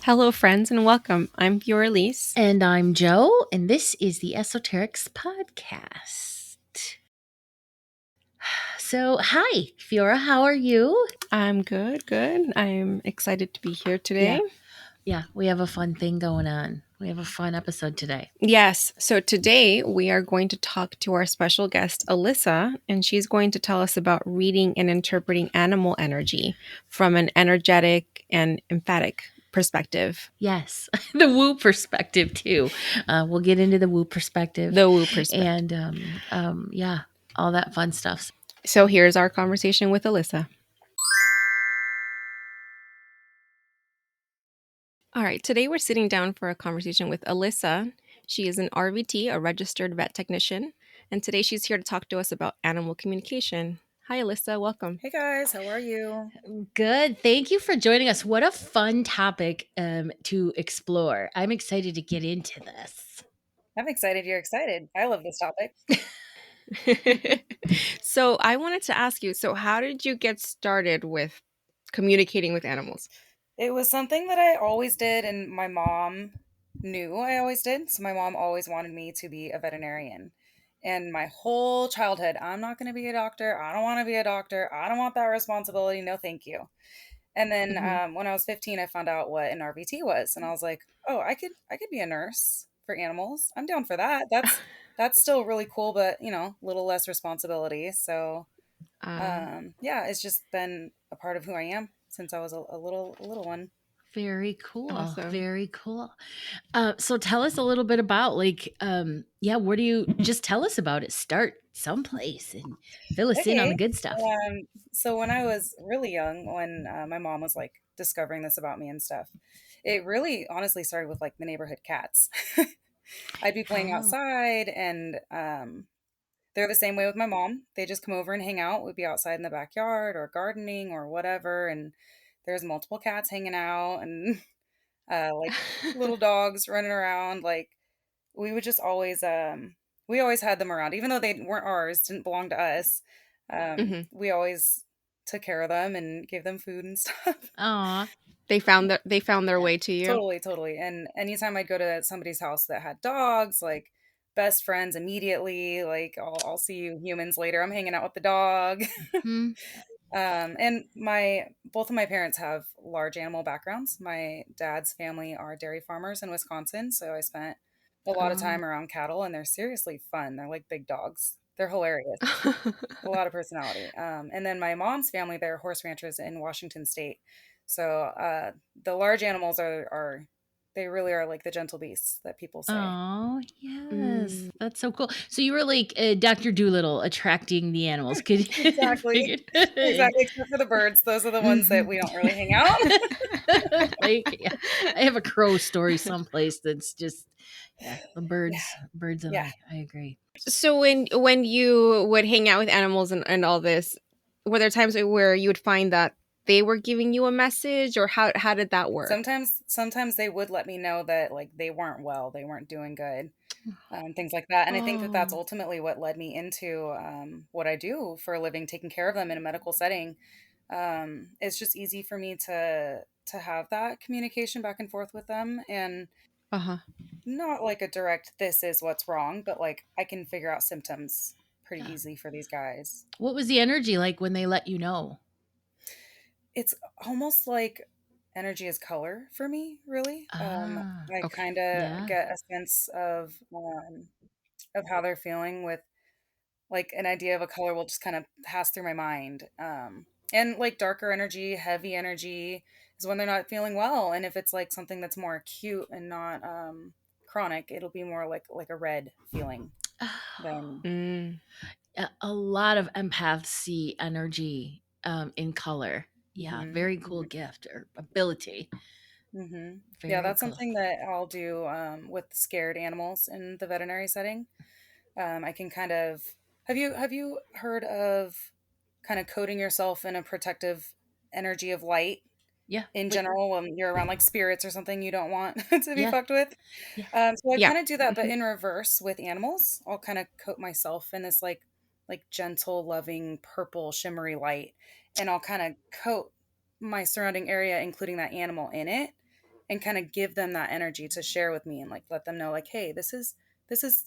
Hello, friends, and welcome. I'm Pure Elise. And I'm Joe, and this is the Esoterics Podcast. So, hi, Fiora, how are you? I'm good, good. I'm excited to be here today. Yeah, yeah, we have a fun thing going on. We have a fun episode today. Yes, so today we are going to talk to our special guest, Alyssa, and she's going to tell us about reading and interpreting animal energy from an energetic and emphatic perspective. Yes, the woo perspective, too. We'll get into the woo perspective The woo perspective. and, yeah, all that fun stuff. So here's our conversation with Alyssa. All right, today we're sitting down for a conversation with Alyssa. She is an RVT, a registered vet technician, and today she's here to talk to us about animal communication. Hi, Alyssa. Welcome. Hey guys, how are you? Good. Thank you for joining us. What a fun topic to explore. I'm excited to get into this. I'm excited you're excited. I love this topic. So I wanted to ask you, so how did you get started with communicating with animals? It was something that I always did, and my mom knew I always did. So my mom always wanted me to be a veterinarian. And my whole childhood, I'm not going to be a doctor. I don't want to be a doctor. I don't want that responsibility. No, thank you. And then Mm-hmm. when I was 15, I found out what an RVT was, and I was like, "Oh, I could be a nurse for animals. I'm down for that. That's still really cool, but a little less responsibility." So yeah, it's just been a part of who I am since I was a little one. Very cool. Awesome. Very cool. So tell us a little bit about yeah, where do you just tell us about it? Start someplace and fill us in on Okay. the good stuff. So when I was really young, when my mom was like discovering this about me and stuff, it really honestly started with like the neighborhood cats. I'd be playing Oh, outside, and they're the same way with my mom. They just come over and hang out. We'd be outside in the backyard or gardening or whatever, and there's multiple cats hanging out, and like little dogs running around. Like we would just always we always had them around, even though they weren't ours, didn't belong to us. Hmm. We always took care of them and gave them food and stuff. aw, They found their Yeah, way to you. totally, totally. And anytime I'd go to somebody's house that had dogs, like best friends immediately, like I'll see you humans later. I'm hanging out with the dog. hmm, And my both of my parents have large animal backgrounds. My dad's family are dairy farmers in Wisconsin, so I spent a lot of oh, time around cattle, and they're seriously fun. They're like big dogs. They're hilarious. A lot of personality. And then my mom's family, they're horse ranchers in Washington State. So the large animals are they really are like the gentle beasts that people say. oh, yes, Mm. that's so cool. So you were like Dr. Doolittle attracting the animals. Could you Exactly. figure? Exactly. Except for the birds. Those are the ones that Mhm. we don't really hang out. Like, yeah, I have a crow story someplace that's just, yeah, the Yeah. birds, and Yeah. I agree. So when you would hang out with animals and all this, were there times where you would find that they were giving you a message, or how did that work? Sometimes they would let me know that like they weren't well, they weren't doing good, things like that. And I think that that's Oh, ultimately what led me into what I do for a living, taking care of them in a medical setting. It's just easy for me to have that communication back and forth with them, and Uh-huh. not like a direct "this is what's wrong," but like I can figure out symptoms pretty yeah. easily for these guys. What was the energy like when they let you know? It's almost like energy is color for me, really. Ah, I Okay. kind of yeah. get a sense of how they're feeling with like an idea of a color will just kind of pass through my mind. And like darker energy, heavy energy is when they're not feeling well. And if it's like something that's more acute and not chronic, it'll be more like a red feeling than. Mm. A lot of empaths see energy in color. Yeah, Hmm. very cool gift or ability. Hmm. Yeah, Very that's cool. something that I'll do with scared animals in the veterinary setting. I can kind of have you heard of kind of coating yourself in a protective energy of light Yeah, in like, general when you're around like spirits or something you don't want to be yeah, fucked with? yeah. So I Yeah. kind of do that, but Mhm. in reverse with animals. I'll kind of coat myself in this like gentle, loving, purple, shimmery light, and I'll kind of coat my surrounding area, including that animal, in it. and kind of give them that energy to share with me and like let them know like, hey, this is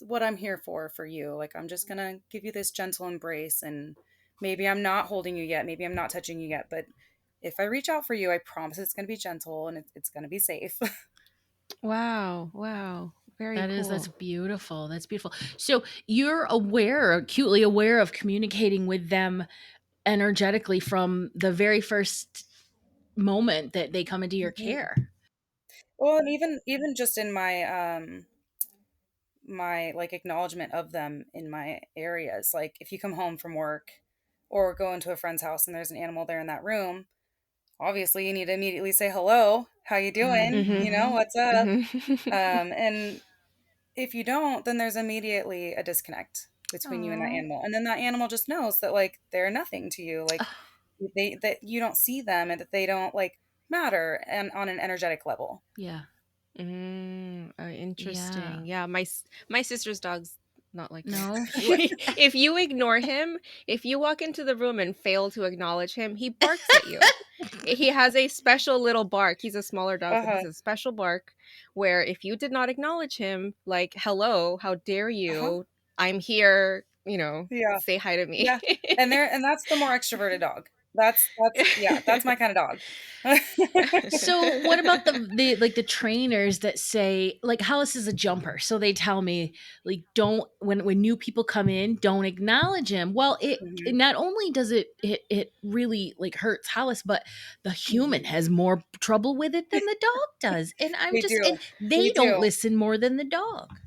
what I'm here for you. Like I'm just gonna give you this gentle embrace, and maybe I'm not holding you yet, maybe I'm not touching you yet, but if I reach out for you, I promise it's gonna be gentle and it's gonna be safe. Wow. Wow. Very That's cool. beautiful. That's beautiful. So you're aware, acutely aware of communicating with them energetically from the very first moment that they come into your Mhm. care. Well, and even just in my like acknowledgement of them in my areas, like if you come home from work or go into a friend's house and there's an animal there in that room, obviously you need to immediately say hello, how you doing, Mhm. what's up. Mm-hmm. And if you don't, then there's immediately a disconnect between you and that Aw. animal, and then that animal just knows that like they're nothing to you, like they that you don't see them and that they don't like matter and on an energetic level. Yeah. Yeah. Interesting. Yeah, my sister's dog's not like that. No? What? If you ignore him, if you walk into the room and fail to acknowledge him, he barks at you. He has a special little bark. He's a smaller dog, but Uh-huh. he's a special bark where if you did not acknowledge him, like, hello, how dare Uh-huh. you? I'm here, Yeah. say hi to me. Yeah. And that's the more extroverted dog. That's yeah, that's my kind of dog. So what about the like the trainers that say like Hollis is a jumper, so they tell me like don't when new people come in, don't acknowledge him. Well, it Mhm. not only does it really like hurts Hollis, but the human Mhm. has more trouble with it than the dog does, and I'm They just do. and they They don't do. listen more than the dog.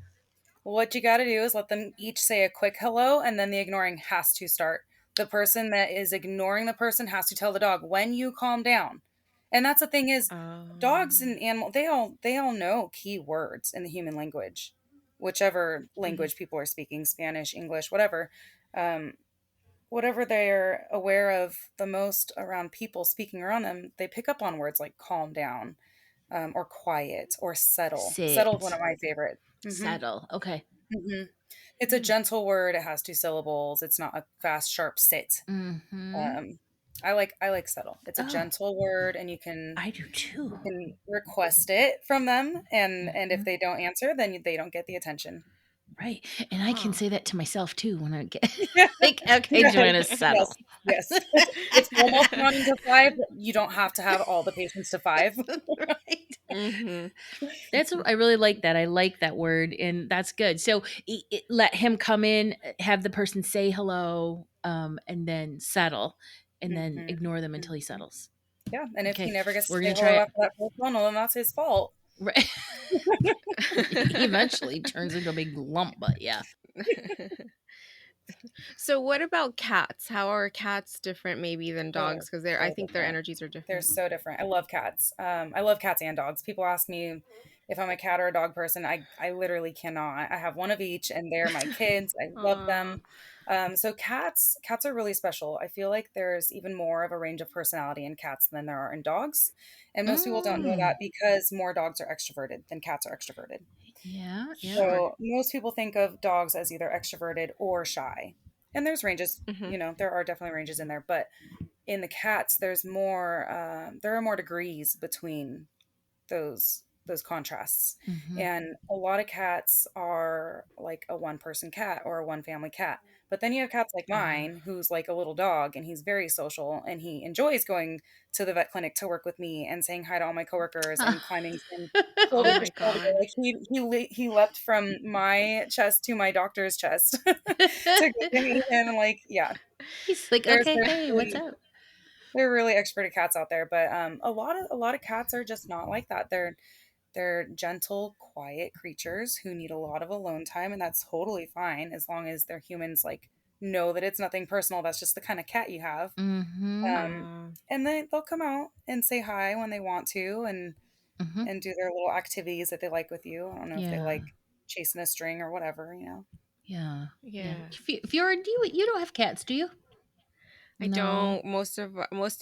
What you got to do is let them each say a quick hello, and then the ignoring has to start. The person that is ignoring the person has to tell the dog when you calm down. And that's the thing is, dogs Um, and animal they all know key words in the human language, whichever mhm. language people are speaking, Spanish, English, whatever. Um, whatever they're aware of the most around people speaking around them, they pick up on words like calm down, or quiet, or settle. Settle's one Sit, of my favorite. Hmm. settle. Okay. Hmm. It's a Mm. gentle word. It has two syllables. It's not a fast, sharp sit. Mm-hmm. Um, I like settle. It's a Oh, gentle word, and you can I do too. you can request it from them, and if Mhm. they don't answer, then they don't get the attention. Right, and I can Huh. say that to myself too when I get Yeah, like, "Okay, yeah, Joanna, yes, settle." yes. It's almost counting to five, but you don't have to have all the patience to five. Right? Hmm. I really like that, I like that word, and that's good. So, let him come in, have the person say hello, and then settle, and then Hmm. ignore them until he Hmm. settles. Yeah, and if he Okay, never gets to we're say gonna try hello it. after that first one, well, then that's his fault. Right. He eventually turns into a big lump, but yeah. So what about cats? How are cats different maybe than Oh, they're dogs? Because I so think their different. energies are They're different. so different. I love cats. I love cats and dogs. People ask me if I'm a cat or a dog person. I literally cannot. I have one of each, and they're my kids. I love Aw. them. So cats are really special. I feel like there's even more of a range of personality in cats than there are in dogs, and most people don't know Mm. that because more dogs are extroverted than cats are extroverted. Yeah, yeah. Sure. So most people think of dogs as either extroverted or shy, and there's ranges. Hmm. There are definitely ranges in there, but in the cats there are more degrees between those contrasts, Mhm. and a lot of cats are like a one person cat or a one family cat, but then you have cats like Uh, mine who's like a little dog, and he's very social, and he enjoys going to the vet clinic to work with me and saying hi to all my coworkers and climbing from oh shoulder to my shoulder. god. Like he leapt from my chest to my doctor's chest to go to me, and like, yeah, He's like, there's "Okay, there's hey, what's really up?" there are really extroverted cats out there, but a lot of cats are just not like that. They're gentle, quiet creatures who need a lot of alone time, and that's totally fine as long as their humans like know that it's nothing personal. That's just the kind of cat you have. Mhm. Uh, And they'll come out and say hi when they want to, Mhm. and do their little activities that they like with you. I don't know if they Yeah. like chasing a string or whatever. Yeah. Yeah. yeah. Fiora, you don't have cats, do you? I No. don't. Most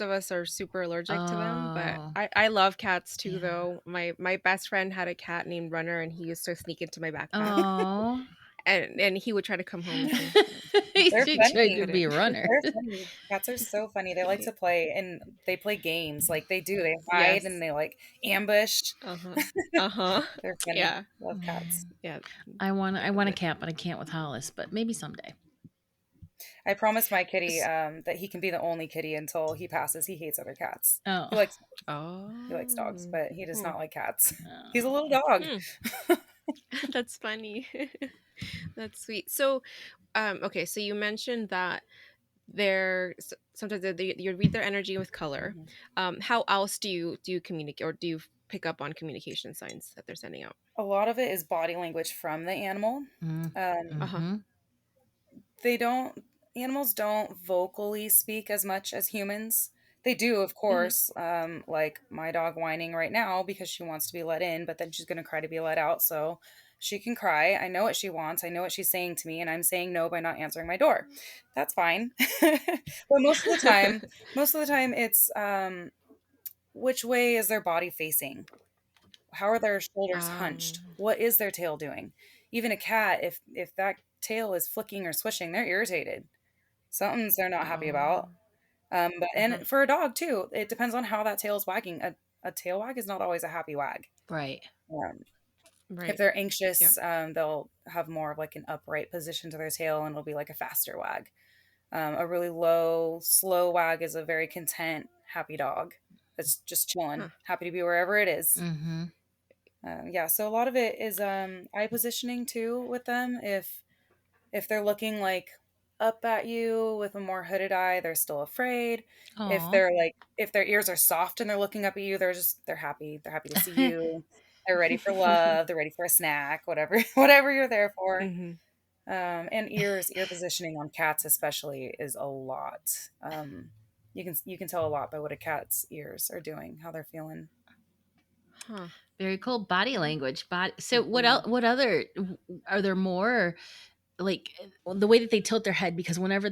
of us are super allergic to them, but Oh. I love cats too. Yeah. Though my best friend had a cat named Runner, and he used to sneak into my backpath. Oh. and he would try to come home with me. They're She tried to funny. be a runner. They're funny. Cats are so funny. They like to play, and they play games. Like they do. They hide and Yes. they like ambush. Uh-huh. Uh-huh. They're funny. Yeah. Love cats. Yeah. I want a cat, but I can't with Hollis. But maybe someday. I promised my kitty S- that he can be the only kitty until he passes. He hates other cats. Oh. He likes dogs, Oh. but he does not like cats. He's a Oh. little dog. Hmm. That's funny. That's sweet. So, okay, so you mentioned that sometimes you read their energy with color. Mhm. How else do you communicate, or do you pick up on communication signs that they're sending out? A lot of it is body language from the animal. Mm. Um, Uh-huh. Mm-hmm. they don't Animals don't vocally speak as much as humans. They do, of Hmm. course. Like my dog whining right now because she wants to be let in, but then she's going to cry to be let out. So she can cry. I know what she wants. I know what she's saying to me, and I'm saying no by not answering my door. That's fine. But most of the time, it's which way is their body facing? How are their shoulders hunched? um, What is their tail doing? Even a cat, if that tail is flicking or swishing, they're irritated. Something's they're not happy about. um, But uh-huh. and for a dog too, it depends on how that tail is wagging. A tail wag is not always a happy wag. Right. Um, if Right. they're Yeah. anxious, they'll have more of like an upright position to their tail, and it'll be like a faster wag. A really low, slow wag is a very content, happy dog that's just Huh. chilling, happy to be wherever it is. Mm-hmm. Yeah, so a lot of it is eye positioning too with them. If they're looking like up at you with a more hooded eye, they're still afraid. Aw. If their ears are soft and they're looking up at you, they're happy. They're happy to see you. They're ready for love. They're ready for a snack, whatever whatever you're there for. Hmm. And ear positioning on cats especially is a lot. You can tell a lot by what a cat's ears are doing, how they're feeling. Huh. Very cool body language. So what Mhm. else? What other? Are there more? Like the way that they tilt their head, because whenever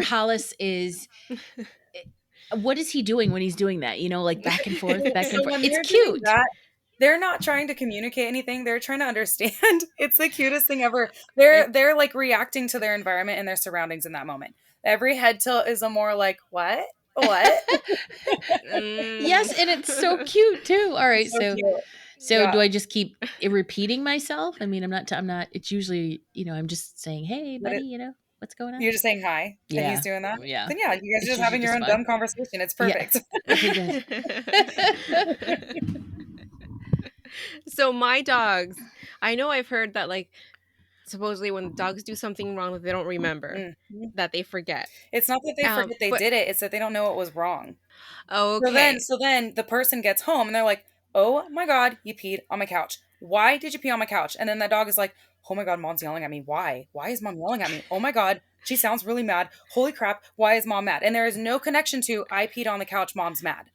Hollis is, what is he doing when he's doing that? Like back and forth, back and So forth. when It's they're doing cute. that, they're not trying to communicate anything. They're trying to understand. It's the cutest thing ever. They're like reacting to their environment and their surroundings in that moment. Every head tilt is a more like, what? What? Mm. Yes, and it's so cute too. All right, It's so so cute. so Yeah. do I just keep repeating myself? I mean, I'm not. It's usually, I'm just saying, hey, But buddy, what's going on? you're just saying hi and he's Yeah, doing that. yeah. Then yeah, you guys are It's just usually having your just own fun. dumb conversation. It's Yeah. perfect. Okay, good. So my dogs, I know I've heard that, like, supposedly when dogs do something wrong that they don't remember, Mhm. that they forget. It's not that they forget they But did it, it's that they don't know what was wrong. So then okay. so then the person gets home and they're like, "Oh my god, you peed on my couch. Why did you pee on my couch?" And then the dog is like, "Oh my god, mom's yelling at me. Why? Why is mom yelling at me? Oh my god, she sounds really mad. Holy crap, why is mom mad?" And there is no connection to I peed on the couch, mom's mad.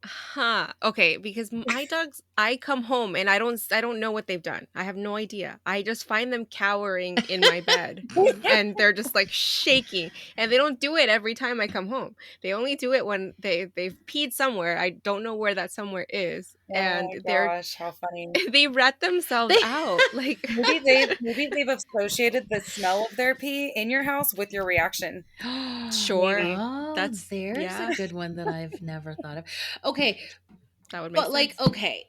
Huh. Okay, because my dogs, I come home and I don't know what they've done. I have no idea. I just find them cowering in my bed, and they're just like shaking, and they don't do it every time I come home. They only do it when they've peed somewhere. I don't know where that somewhere is, Oh and my they're gosh, how funny. they rat themselves They out. Like, Maybe they've associated the smell of their pee in your house with your reaction. sure. Maybe. Oh, That's there's a yeah, good one that I've never thought of. Okay, that would make but like, sense. okay,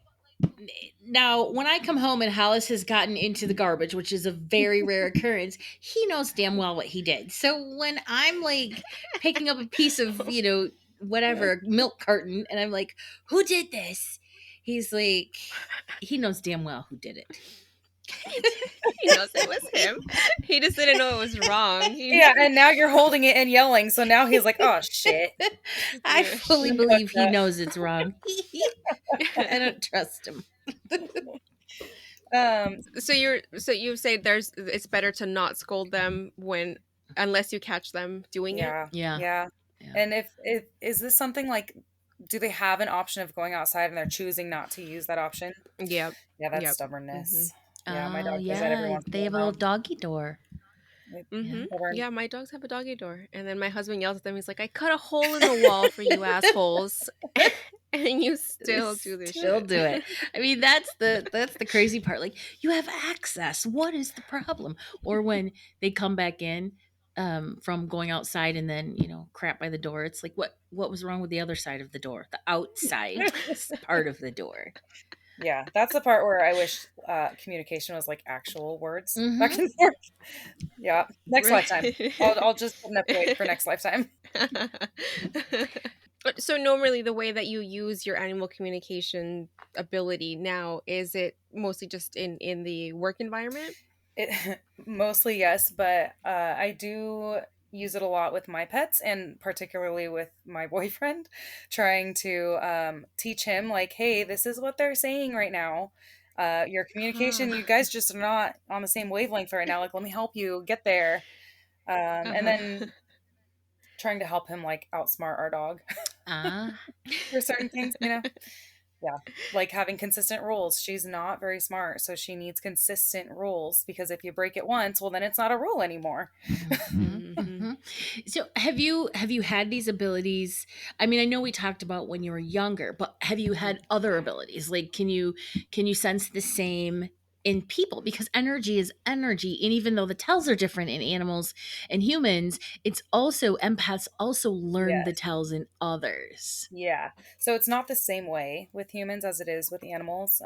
now when I come home and Hollis has gotten into the garbage, which is a very rare occurrence, he knows damn well what he did. So when I'm like picking up a piece of, whatever milk carton, and I'm like, "Who did this?" He's like, he knows damn well who did it. He knows it was him. He just didn't know it was wrong. He Yeah, and now you're holding it and yelling, so now he's like, "Oh shit." I Yeah, fully He believe fucked he up. knows it's wrong. I don't trust him. Um, so you say it's better to not scold them when unless you catch them doing it. yeah, Yeah, yeah. yeah. And if is this something like, do they have an option of going outside and they're choosing not to use that option? Yep. Yeah, that's Yep. Mhm. stubbornness. Yeah, my Oh dog does that every yeah, once in they a have a little while. doggy door. Yeah. Mhm. Stubborn. Yeah, my dogs have a doggy door, and then my husband yells at them. He's like, "I cut a hole in the wall for you assholes." And you They still do this still shit. do it. I mean, that's the crazy part. Like, you have access. What is the problem? Or when they come back in from going outside and then, crap by the door. It's like, what was wrong with the other side of the door? The outside part of the door. Yeah, that's the part where I wish communication was like actual words back Mhm. and forth. Yeah, next lifetime. I'll Right. I'll just put an upgrade for next lifetime. So normally the way that you use your animal communication ability now, is it mostly just in the work environment? It mostly yes, but I do use it a lot with my pets and particularly with my boyfriend, trying to teach him like, hey, this is what they're saying right now. Your Huh. communication, you guys just are not on the same wavelength right now. Like, let me help you get there. And Uh-huh. then trying to help him like outsmart our dog Ah, for certain things, you know. Yeah. Like having consistent rules. She's not very smart, so she needs consistent rules because if you break it once, well then it's not a rule anymore. mhm, Mhm. mhm. So have you had these abilities? I mean, I know we talked about when you were younger, but have you Mhm. had other abilities? Like, can you sense the same in people? Because energy is energy, and even though the tells are different in animals and humans, it's also empaths also learn the Yes. tells in others. Yeah. So it's not the same way with humans as it is with animals.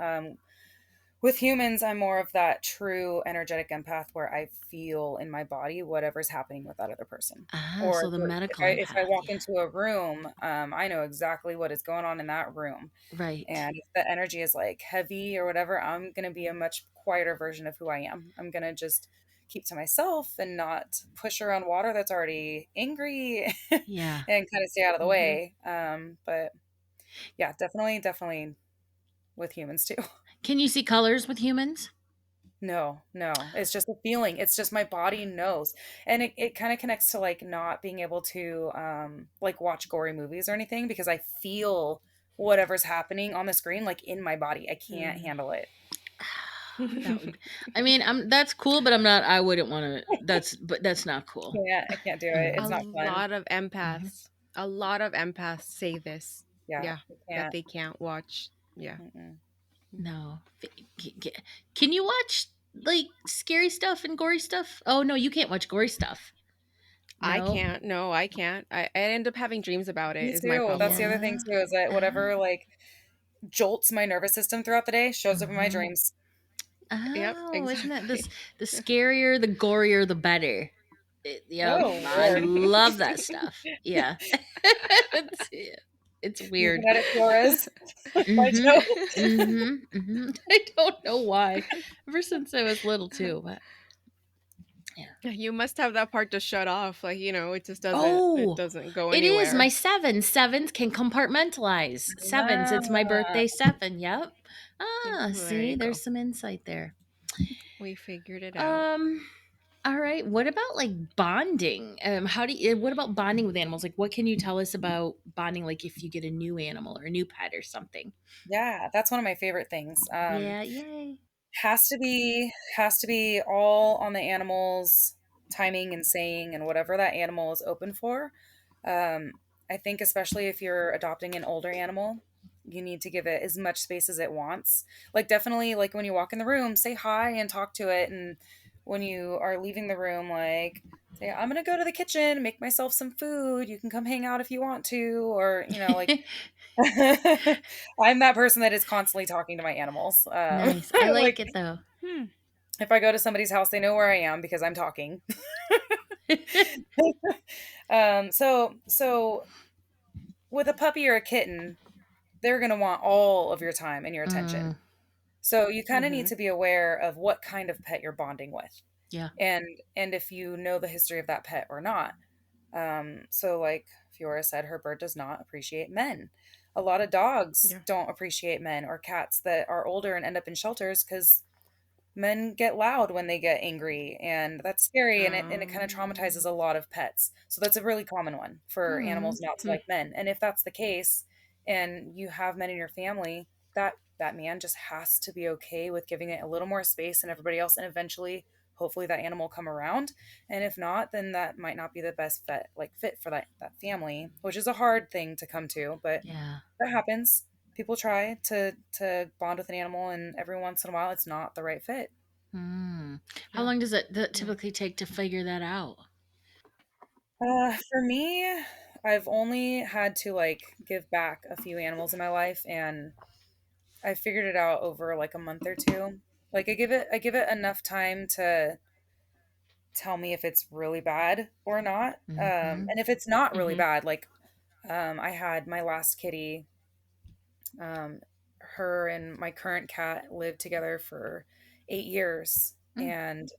With humans, I'm more of that true energetic empath where I feel in my body whatever's happening with that other person. Ah, Or so the if medical I empath, walk yeah. into a room, I know exactly what is going on in that room. Right. And if the energy is like heavy or whatever, I'm going to be a much quieter version of who I am. I'm going to just keep to myself and not push around water that's already angry and Yeah. kind of stay out of the Mhm. way. But yeah, definitely, definitely with humans too. Can you see colors with humans? No, no. It's just a feeling. It's just my body knows. And it kind of connects to like not being able to like watch gory movies or anything because I feel whatever's happening on the screen like in my body. I can't Mm. handle it. That would, I mean, that's cool, but I wouldn't want to, but that's not cool. I can't do it. It's A Mhm, not fun. lot of mhm. empaths say this. Yeah, Yeah, I that can't. they can't watch. Yeah. Mm-mm. No. Can you watch like scary stuff and gory stuff? Oh no, you can't watch gory stuff. I No. can't. No, I can't. I end up having dreams about it Me is my too. That's the problem. other thing Yeah. too, is that Ah. whatever like jolts my nervous system throughout the day shows up in my Mhm. dreams. Yep, Oh, isn't that this? exactly. The scarier, the gorier, the better. Yep, Oh I Lord. love that stuff. Yeah, yeah, it's You weird. can edit Flores by Mm-hmm. Joe. Mm-hmm. Mm-hmm. I don't know why. Ever since I was little too, but yeah. You must have that part to shut off. Like, it Oh, doesn't go it is my anywhere. sevens can compartmentalize. Sevens. It's my Ah, birthday seven. Yep. Mm, Ah, there see, you there's go. some insight there. We figured it out. Um. All right. What about like bonding? How do you? What about bonding with animals? Like, what can you tell us about bonding? Like, if you get a new animal or a new pet or something. yeah, that's one of my favorite things. Yeah. Yay. Has to be all on the animal's timing and saying and whatever that animal is open for. Um, I think especially if you're adopting an older animal, you need to give it as much space as it wants. Like definitely like when you walk in the room, say hi and talk to it, and when you are leaving the room, like say, I'm gonna go to the kitchen, make myself some food. You can come hang out if you want to, or like I'm that person that is constantly talking to my anims. Nice. I like Like it though. Hmm. if I go to somebody's house, they know where I am because I'm talking. So with a puppy or a kitten, they're gonna want all of your time and your Mm, attention. So you kind of need Mm-hmm. to be aware of what kind of pet you're bonding with, yeah. and if you know the history of that pet or not. So like Fiora said, her bird does not appreciate men. A lot of dogs Yeah. don't appreciate men or cats that are older and end up in shelters because men get loud when they get angry and that's scary and it kind of traumatizes a Um, lot of pets. So that's a really common one for Mm, animals not to hmm. like men. And if that's the case and you have men in your family, that man just has to be okay with giving it a little more space than everybody else and eventually hopefully that animal will come around. And if not, then that might not be the best fit for that family, which is a hard thing to come to, but Yeah. that happens. People try to bond with an animal, and every once in a while it's not the right fit. Hmm. How Yeah. long does it Yeah. typically take to figure that out? For me, I've only had to like give back a few animals in my life, and I figured it out over like a month or two. Like I give it enough time to tell me if it's really bad or not. Mm-hmm. And if it's not really Mm-hmm. bad, like I had my last kitty. Um, her and my current cat lived together for 8 years, and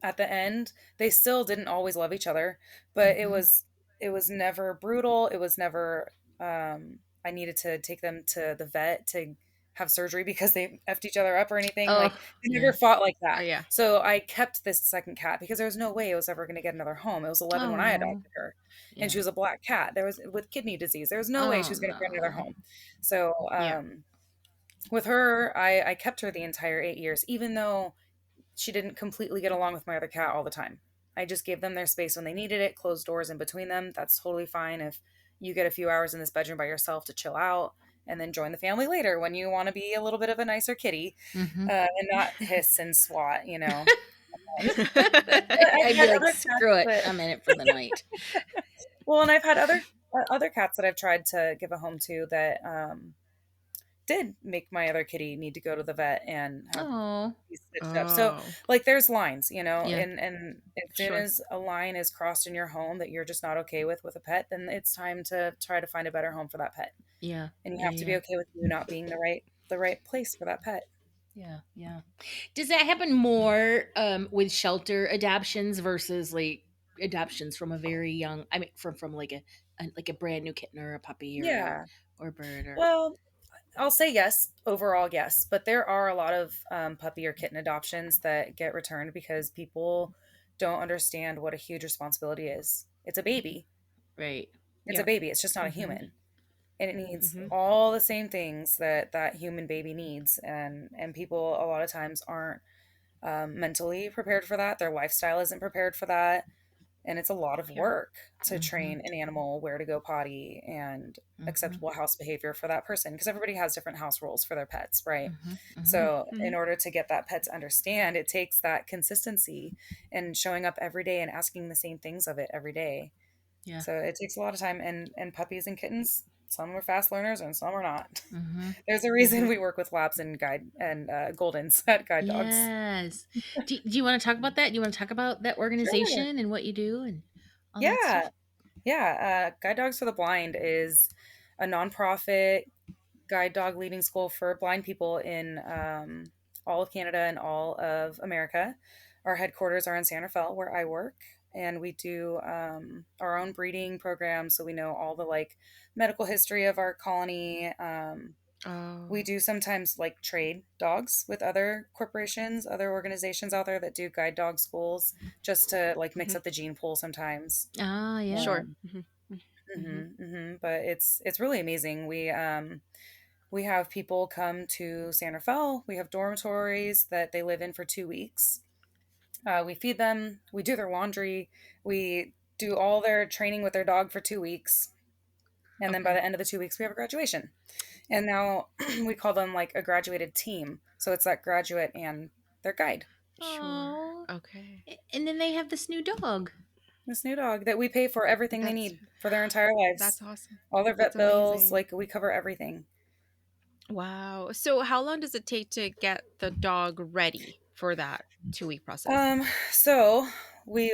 at the end they still didn't always love each other, but it Mm-hmm. was it was never brutal. It was never I needed to take them to the vet to have surgery because they effed each other up or anything. Like Oh, they never yeah. fought like Oh that. yeah. So I kept this second cat because there was no way it was ever going to get another home. It was 11 when I Oh, adopted her, and she yeah. was a black cat. There was with kidney disease. There was no way she Oh was going to find another no. home. So Yeah. with her, I kept her the entire 8 years, even though she didn't completely get along with my other cat all the time. I just gave them their space when they needed it, closed doors in between them. That's totally fine if you get a few hours in this bedroom by yourself to chill out and then join the family later when you want to be a little bit of a nicer kitty, Mm-hmm. and not hiss and swat. But I've I'd be had like, other cats screw it. that, I'm in it for the night. well, and I've had other cats that I've tried to give a home to that did make my other kitty need to go to the vet and have Oh, be stitched up. So Oh, like there's lines, yeah. and as soon sure. as a line is crossed in your home that you're just not okay with a pet, then it's time to try to find a better home for that pet. Yeah. And you Yeah. have to be Yeah. okay with you not being the right place for that pet. Yeah. Yeah. Does that happen more with shelter adoptions versus like adoptions from a very young? I mean, from like a brand new kitten or a puppy Yeah. or bird or Well, I'll say yes, overall yes, but there are a lot of puppy or kitten adoptions that get returned because people don't understand what a huge responsibility is. It's a baby. right. It's a Yeah. baby. It's just not a Mm-hmm. human. And it needs Mm-hmm. all the same things that that human baby needs, and people a lot of times aren't mentally prepared for that. Their lifestyle isn't prepared for that, and it's a lot of Yeah. work to Mm-hmm. train an animal where to go potty and Mm-hmm. acceptable house behavior for that person, because everybody has different house rules for their pets, right? Mm-hmm. Mm-hmm. So Mm-hmm. in order to get that pet to understand, it takes that consistency and showing up every day and asking the same things of it every day. Yeah. So it takes a lot of time, and puppies and kittens, some are fast learners and some are not. Mm-hmm. There's a Mm-hmm. reason we work with labs and guide and goldens at guide dogs. Yes. Do you want to talk about that? Do you want to talk about that Sure. organization and what you do and all that Yeah. stuff? Yeah. Guide Dogs for the Blind is a nonprofit guide dog leading school for blind people in all of Canada and all of America. Our headquarters are in Santa Fe, where I work, and we do our own breeding program. So we know all the like medical history of our colony. We Oh. do sometimes like trade dogs with other corporations, other organizations out there that do guide dog schools, just to like mix Mm-hmm. up the gene pool sometimes. Ah, yeah. Sure. Um, Mm-hmm. Mm-hmm. but it's really amazing. We have people come to Santa Fe. We have dormitories that they live in for 2 weeks. We feed them. We do their laundry. We do all their training with their dog for 2 weeks. And then by Okay. the end of the 2 weeks, we have a graduation. And now we call them like a graduated team. So it's that graduate and their guide. Sure. Oh. Okay. And then they have this new dog. This new dog that we pay for everything they That's need for their entire lives. that's awesome. All their That's vet bills, amazing. like we cover everything. Wow. So how long does it take to get the dog ready for that 2-week process? So we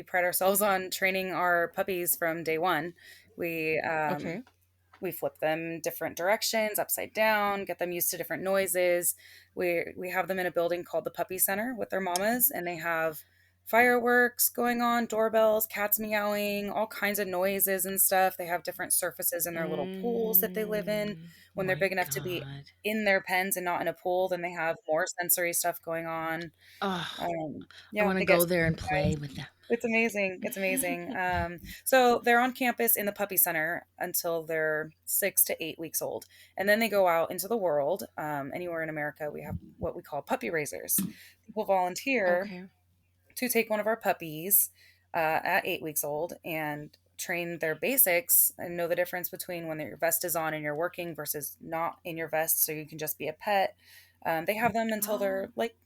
pride ourselves on training our puppies from day one. We Okay. we flip them different directions, upside down, get them used to different noises. We have them in a building called the Puppy Center with their mamas, and they have fireworks going on, doorbells, cats meowing, all kinds of noises and stuff. They have different surfaces in their little pools that they live in. Mm. When they're My big enough to be God. in their pens and not in a pool, then they have more sensory stuff going on. Oh, I Yeah, want to they get go there and play supervised. with them. It's amazing. It's amazing. So they're on campus in the puppy center until they're 6 to 8 weeks old. And then they go out into the world. Anywhere in America, we have what we call puppy raisers. People volunteer Okay. to take one of our puppies at 8 weeks old and train their basics and know the difference between when your vest is on and you're working versus not in your vest, so you can just be a pet. They have them until Oh, they're like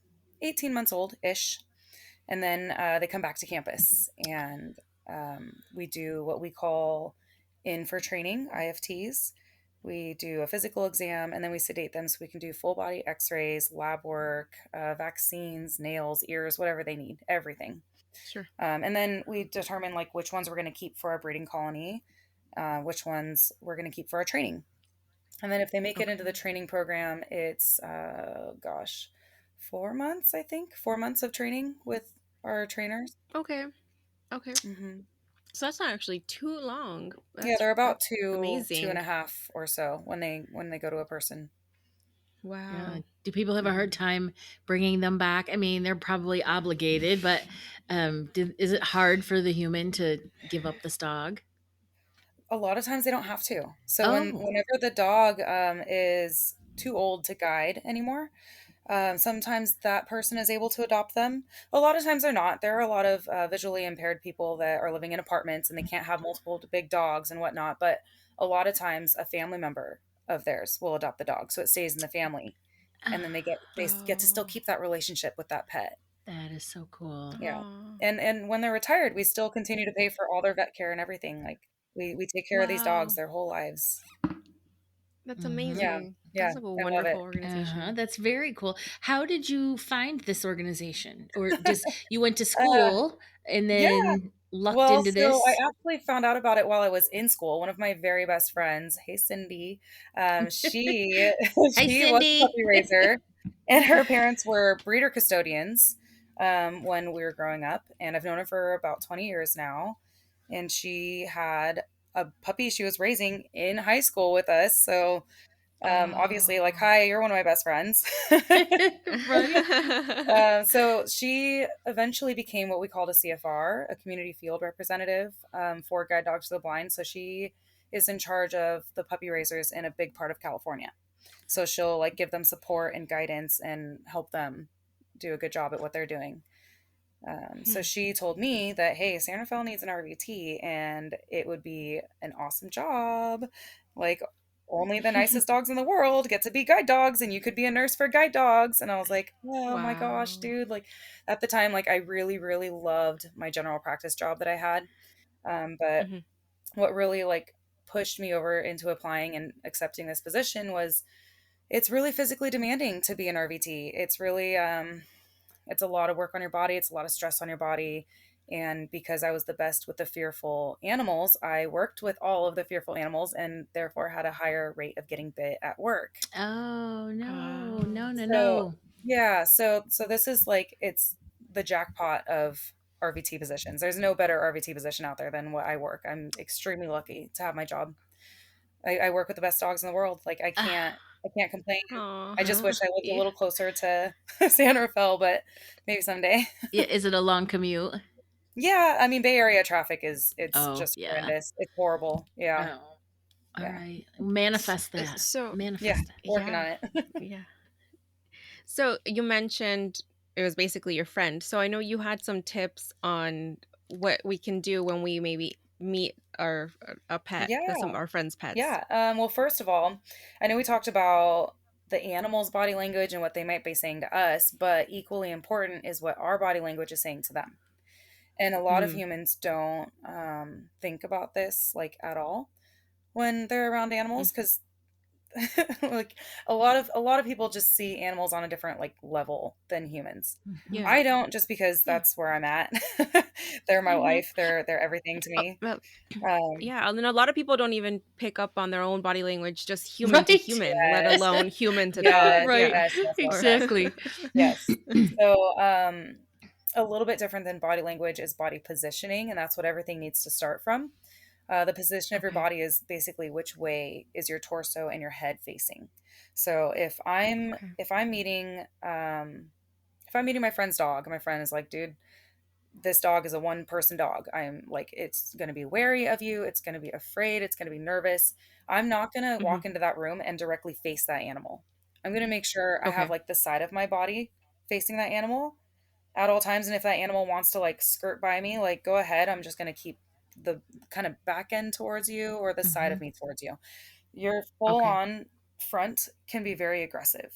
18 months old ish, and then they come back to campus, and we do what we call in for training IFTs. We do a physical exam, and then we sedate them so we can do full body x-rays, lab work, vaccines, nails, ears, whatever they need, everything. sure. And then we determine like which ones we're going to keep for our breeding colony, which ones we're going to keep for our training. And then if they make it into Okay. the training program, it's 4 months, I think, 4 months of training with our trainers. Okay. Okay. Hmm. So that's not actually too long. Yeah, they're about That's two and amazing. a half or so when they go to a person. Yeah. Wow. Do people have a hard Mhm. time bringing them back? I mean, they're probably obligated, but is it hard for the human to give up this dog? A lot of times they don't have to. So Oh, whenever the dog is too old to guide anymore, sometimes that person is able to adopt them. A lot of times they're not. There are a lot of visually impaired people that are living in apartments and they can't have multiple big dogs and whatnot. But a lot of times, a family member of theirs will adopt the dog, so it stays in the family, and then they get to still Oh. keep that relationship with that pet. that is so cool. Yeah, Oh. and when they're retired, we still continue to pay for all their vet care and everything. Like we take care of these dogs Wow. their whole lives. That's Hmm. Yeah, amazing. yeah, That's like a I love wonderful it. Uh-huh. organization. That's very cool. How did you find this organization? Or just you went to Uh, school and yeah. then lucked Well, into so I this? actually found out about it while I was in school. One of my very best friends, hey Cindy, she Hi, she was a Cindy. puppy raiser, and her parents were breeder custodians when we were growing up. And I've known her for about 20 years now. And she had a puppy she was raising in high school with us. So obviously, like, Oh. hi, you're one of my best friends. Right? So she eventually became what we called a CFR, a community field representative for Guide Dogs to the Blind. So she is in charge of the puppy raisers in a big part of California. So she'll like give them support and guidance and help them do a good job at what they're doing. So Hmm. she told me that, hey, San Rafael needs an RVT and it would be an awesome job. Like, only the nicest dogs in the world get to be guide dogs, and you could be a nurse for guide dogs. And I was like, oh my gosh, Wow. dude. Like, at the time, like, I really, really loved my general practice job that I had. But Hmm. what really, like, pushed me over into applying and accepting this position was it's really physically demanding to be an RVT. It's really, it's a lot of work on your body, it's a lot of stress on your body. And because I was the best with the fearful animals, I worked with all of the fearful animals and therefore had a higher rate of getting bit at work. Oh, no. Wow. No, no, So, no. yeah, so this is like it's the jackpot of RVT positions. There's no better RVT position out there than what I work. I'm extremely lucky to have my job. I work with the best dogs in the world. Like Ah, I can't complain. Oh. I just wish I lived a Yeah. little closer to San Rafael, but maybe someday. yeah, is it a long commute? Yeah, I mean, Bay Area traffic it's Oh, just yeah. horrendous. It's horrible. Yeah, Oh, all yeah, right. Manifest that. So, yeah. Manifest it. Working yeah. on it. Yeah. So you mentioned it was basically your friend. So I know you had some tips on what we can do when we maybe meet our a pet, Yeah, some our friends' pets. yeah. Well, first of all, I know we talked about the animal's body language and what they might be saying to us, but equally important is what our body language is saying to them. And a lot of Hmm. humans don't think about this like at all when they're around animals because like a lot of people just see animals on a different like level than humans. Mhm. Yeah. I don't, just because Yeah. that's where I'm at. They're my Hmm. life. They're everything to me. Well, Um, yeah, and then a lot of people don't even pick up on their own body language, just human to Right. human, let yes, alone human to dog. yes, Right. Yeah. yes, yes, yes, Or yes, Exactly. yes. So, a little bit different than body language is body positioning, and that's what everything needs to start from. The position of your okay. body is basically which way is your torso and your head facing. So Okay. if I'm meeting my friend's dog, and my friend is like, dude, this dog is a one person dog. I'm like, it's going to be wary of you. It's going to be afraid. It's going to be nervous. I'm not going to Hmm. walk into that room and directly face that animal. I'm going to make sure I have Okay. like the side of my body facing that animal at all times. And if that animal wants to like skirt by me, like go ahead. I'm just going to keep the kind of back end towards you or the side Mm-hmm. of me towards you. Your full Okay. on front can be very aggressive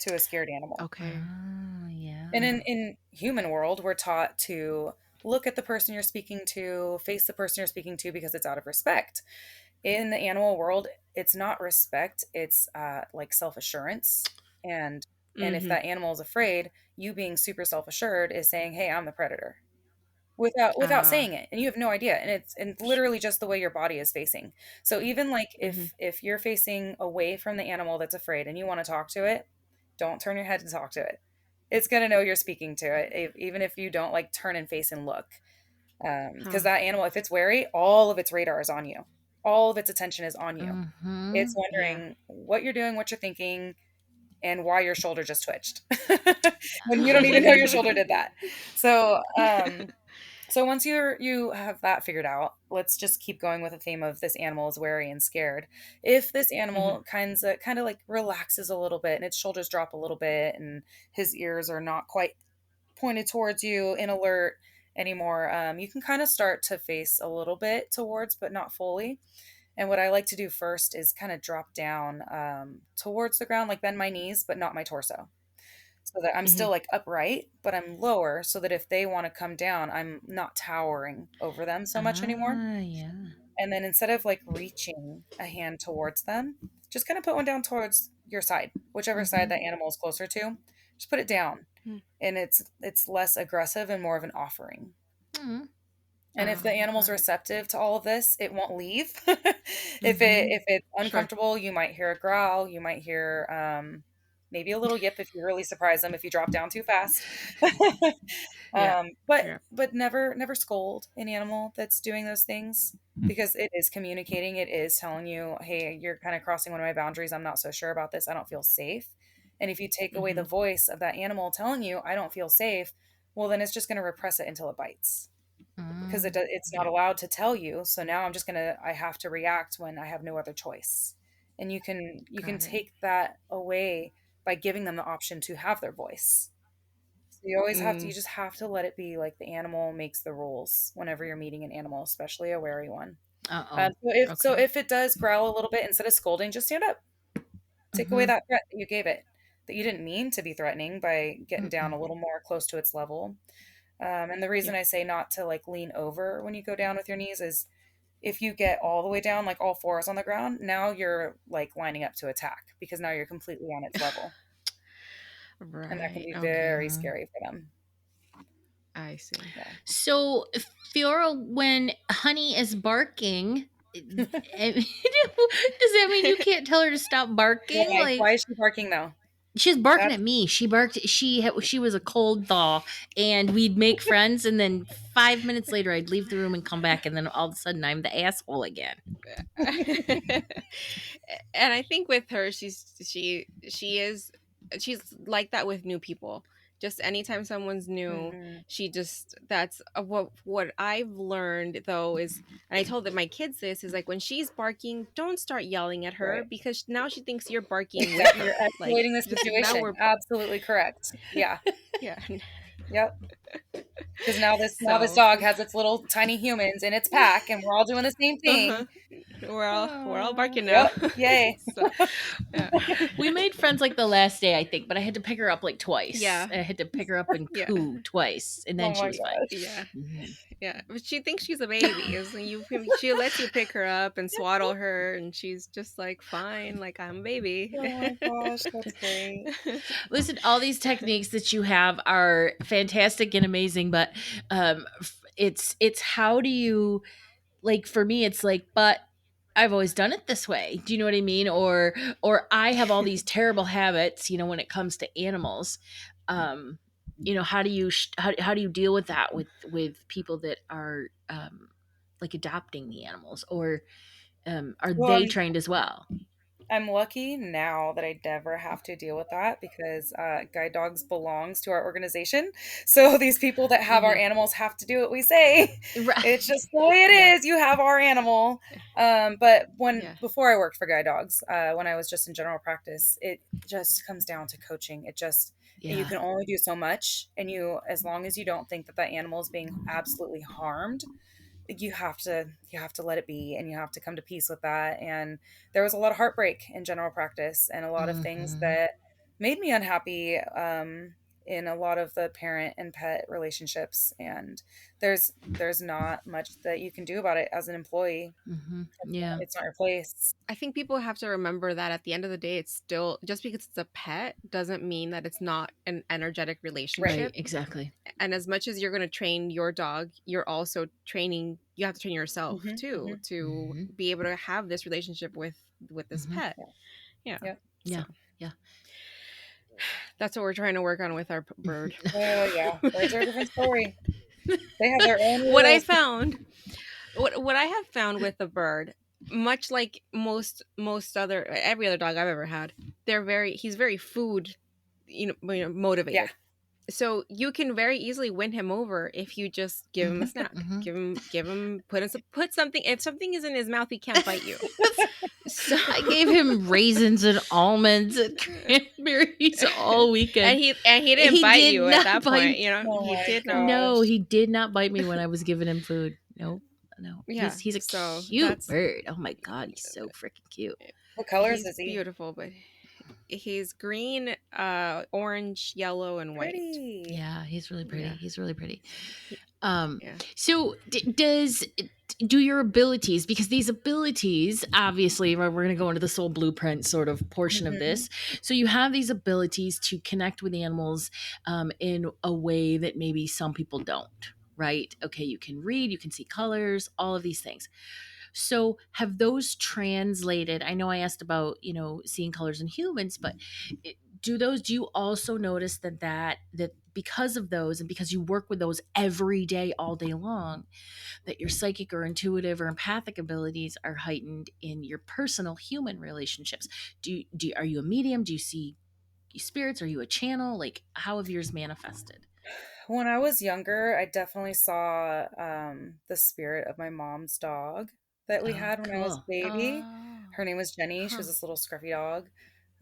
to a scared animal. Okay. Oh, And yeah. in human world, we're taught to look at the person you're speaking to, face the person you're speaking to because it's out of respect. In the animal world, it's not respect, it's like self-assurance. And if Hmm. that animal is afraid, you being super self-assured is saying, "Hey, I'm the predator." Without Uh. saying it, and you have no idea, and it's literally just the way your body is facing. So even like Hmm. if you're facing away from the animal that's afraid and you want to talk to it, don't turn your head to talk to it. It's going to know you're speaking to it, even if you don't like turn and face and look. Because Huh. that animal, if it's wary, all of its radar is on you, all of its attention is on you. Mm-hmm. It's Yeah. wondering what you're doing, what you're thinking, and why your shoulder just twitched when you don't even know your shoulder did that. So so once you have that figured out, let's just keep going with the theme of this animal is wary and scared. If this Hmm. animal kind of like relaxes a little bit and its shoulders drop a little bit and his ears are not quite pointed towards you in alert anymore, you can kind of start to face a little bit towards, but not fully. And what I like to do first is kind of drop down towards the ground, like bend my knees, but not my torso, so that I'm Hmm. still like upright, but I'm lower so that if they want to come down, I'm not towering over them so much anymore. Ah, yeah. And then instead of like reaching a hand towards them, just kind of put one down towards your side, whichever side Mm-hmm. that animal is closer to. Just put it down. And it's less aggressive and more of an offering. Mm-hmm. And if the animal's Got it. receptive to all of this, it won't leave. Mm-hmm. If it's Sure. uncomfortable, you might hear a growl, you might hear maybe a little yip if you really surprise them if you drop down too fast. Yeah. But Yeah. never scold an animal that's doing those things because it is communicating. It is telling you, "Hey, you're kind of crossing one of my boundaries. I'm not so sure about this. I don't feel safe." And if you take away Hmm. the voice of that animal telling you, "I don't feel safe," well, then it's just going to repress it until it bites because Mm. it's not Yeah. allowed to tell you. So now I have to react when I have no other choice. And you can Got it. take that away by giving them the option to have their voice. So you Mm. just have to let it be like the animal makes the rules whenever you're meeting an animal, especially a wary one. Uh-oh. So Okay. if it does growl a little bit, instead of scolding, just stand up. Take away Mm-hmm. that threat that you gave it, that you didn't mean to be threatening by getting down Mm-mm. a little more close to its level. And the reason Yeah. I say not to like lean over when you go down with your knees is if you get all the way down, like all fours on the ground, now you're like lining up to attack because now you're completely on its level. And that can Right. be Okay. very Mm-hmm. scary for them. I see. Yeah. So, Fiora, when Honey is barking, does that mean you can't tell her to stop barking? Why? Like Why is she barking though? she's barking That's at me. She barked. She was a cold thaw, and we'd make friends, and then 5 minutes later, I'd leave the room and come back, and then all of a sudden, I'm the asshole again. And I think with her, she's like that with new people. Just anytime someone's new, hmm she just that's what I've learned though is, and I told that my kids this is like when she's barking, don't start yelling at her right. because now she thinks you're barking with Exactly. You're her. Like escalating the just now situation. we're Absolutely correct. Yeah. yeah. Yep. Because now this So dog has its little tiny humans in its pack, and we're all doing the same uh-huh. thing. We're all barking now. Yep. Yay. So yeah. We made friends like the last day, I think, but I had to pick her up like twice. Yeah. I had to pick her up and Yeah. coo twice, and then Oh she my was fine. gosh. Yeah. Mhm. Yeah, but she thinks she's a baby. Is she lets you pick her up and swaddle her, and she's just like, "Fine, like I'm a baby." Oh my gosh, that's great. Listen, all these techniques that you have are fantastic and amazing, but it's how do you like for me it's like but I've always done it this way. Do you know what I mean? Or I have all these terrible habits, when it comes to animals. Um how do you how do you deal with that with people that are like adopting the animals or are Well, they trained as well? I'm lucky now that I never have to deal with that because guide dogs belongs to our organization. So these people that have our Mhm. animals have to do what we say. It's Right. just the way it Yeah. is. You have our animal. But when Yeah. before I worked for guide dogs, when I was just in general practice, it just comes down to coaching. It just you Yeah. can only do so much, and you as long as you don't think that that animal is being absolutely harmed, you have to let it be, and you have to come to peace with that. And there was a lot of heartbreak in general practice and a lot of things Mhm. that made me unhappy in a lot of the parent and pet relationships, and there's not much that you can do about it as an employee. Mhm. Yeah. It's not your place. I think people have to remember that at the end of the day, it's still just because it's a pet doesn't mean that it's not an energetic Right. Right. relationship. Exactly. And as much as you're going to train your dog, you're also training, you have to train yourself Hmm, too hmm. to Mhm. be able to have this relationship with this Mhm. pet. Yeah. Yeah. Yeah. So Yeah. Yeah. that's what we're trying to work on with our bird. Oh yeah, birds are a different story. They have their own What I rules. found, what I have found with the bird, much like most other every other dog I've ever had, he's very food, Yeah. motivated. So you can very easily win him over if you just give him a Mhm. snack. Mhm. Put something. If something is in his mouth, he can't bite you. So I gave him raisins and almonds and cranberries all weekend. and he didn't He bite did you at not that point. bite. Oh He my did not. No, gosh. he did not bite me when I was giving him food. Nope. No. Yeah. He's a So cute bird. Oh my god, he's so freaking cute. What colors he's is he? beautiful, but he's green, orange, yellow, and white. Pretty. Yeah, he's really pretty. Yeah. He's really pretty. He- Um, yeah. so do your abilities, because these abilities, obviously, right, we're going to go into the soul blueprint sort of portion of Hmm. this. So you have these abilities to connect with animals in a way that maybe some people don't. Right? Okay, you can read, you can see colors, all of these things. So have those translated? I know I asked about, seeing colors in humans, but do you also notice that because of those and because you work with those every day all day long, that your psychic or intuitive or empathic abilities are heightened in your personal human relationships? Are you a medium? Do you see spirits? Are you a channel? Like, how have yours manifested? When I was younger, I definitely saw the spirit of my mom's dog that we Oh, had when I was cool. a baby. Oh, Her name was Jenny. She huh. was this little scruffy dog.